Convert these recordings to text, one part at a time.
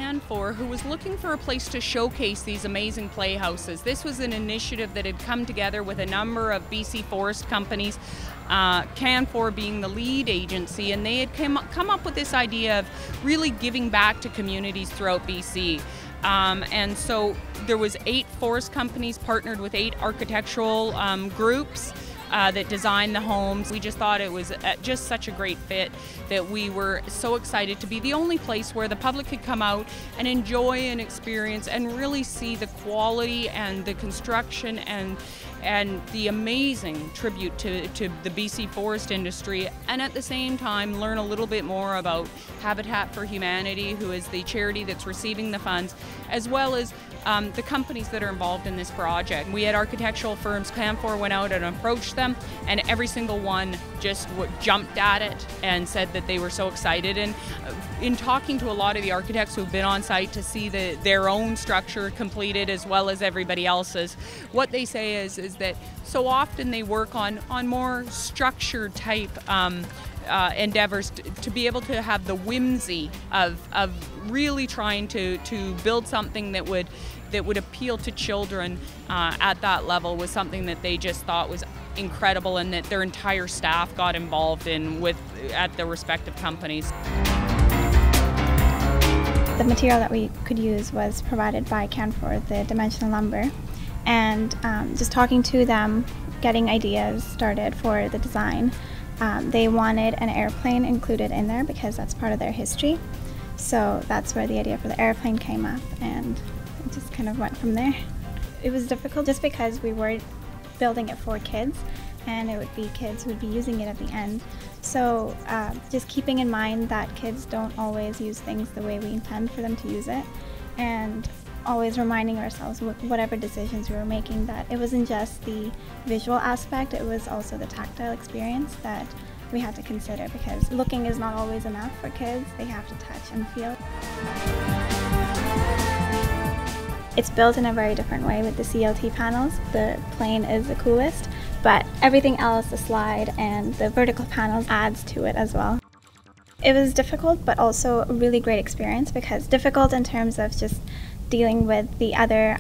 Canfor, who was looking for a place to showcase these amazing playhouses. This was an initiative that had come together with a number of BC forest companies, Canfor being the lead agency, and they had come up with this idea of really giving back to communities throughout BC. And so there was 8 forest companies partnered with 8 architectural groups that designed the homes. We just thought it was just such a great fit that we were so excited to be the only place where the public could come out and enjoy and experience and really see the quality and the construction and the amazing tribute to the BC forest industry, and at the same time learn a little bit more about Habitat for Humanity, who is the charity that's receiving the funds, as well as the companies that are involved in this project. We had architectural firms. Canfor went out and approached them, and every single one just jumped at it and said that they were so excited. And in talking to a lot of the architects who've been on site to see their own structure completed as well as everybody else's, what they say is that so often they work on more structured type endeavors to be able to have the whimsy of really trying to build something that would appeal to children at that level was something that they just thought was incredible, and that their entire staff got involved in at the respective companies. The material that we could use was provided by Canfor, the dimensional lumber, and just talking to them, getting ideas started for the design. They wanted an airplane included in there because that's part of their history. So that's where the idea for the airplane came up, and it just kind of went from there. It was difficult just because we were building it for kids, and it would be kids who would be using it at the end. So just keeping in mind that kids don't always use things the way we intend for them to use it, and always reminding ourselves, whatever decisions we were making, that it wasn't just the visual aspect, it was also the tactile experience that we had to consider, because looking is not always enough for kids. They have to touch and feel. It's built in a very different way with the CLT panels. The plane is the coolest, but everything else, the slide and the vertical panels, adds to it as well. It was difficult, but also a really great experience, because difficult in terms of just dealing with the other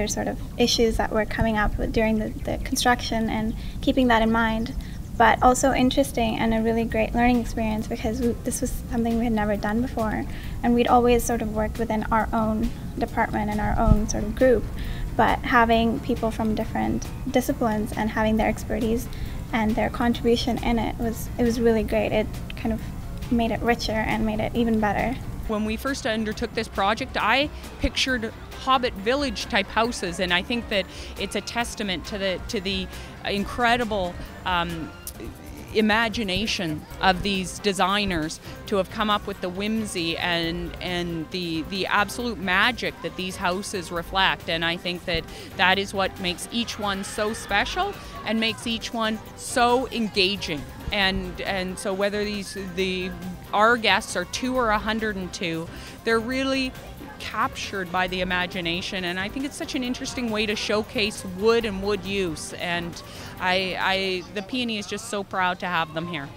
sort of issues that were coming up during the construction and keeping that in mind, but also interesting and a really great learning experience, because this was something we had never done before, and we'd always sort of worked within our own department and our own sort of group, but having people from different disciplines and having their expertise and their contribution in it was really great. It kind of made it richer and made it even better. When we first undertook this project, I pictured Hobbit village type houses, and I think that it's a testament to the incredible imagination of these designers to have come up with the whimsy and the absolute magic that these houses reflect. And I think that is what makes each one so special and makes each one so engaging. And so whether our guests are 2 or 102, they're really captured by the imagination, and I think it's such an interesting way to showcase wood and wood use, and the PNE is just so proud to have them here.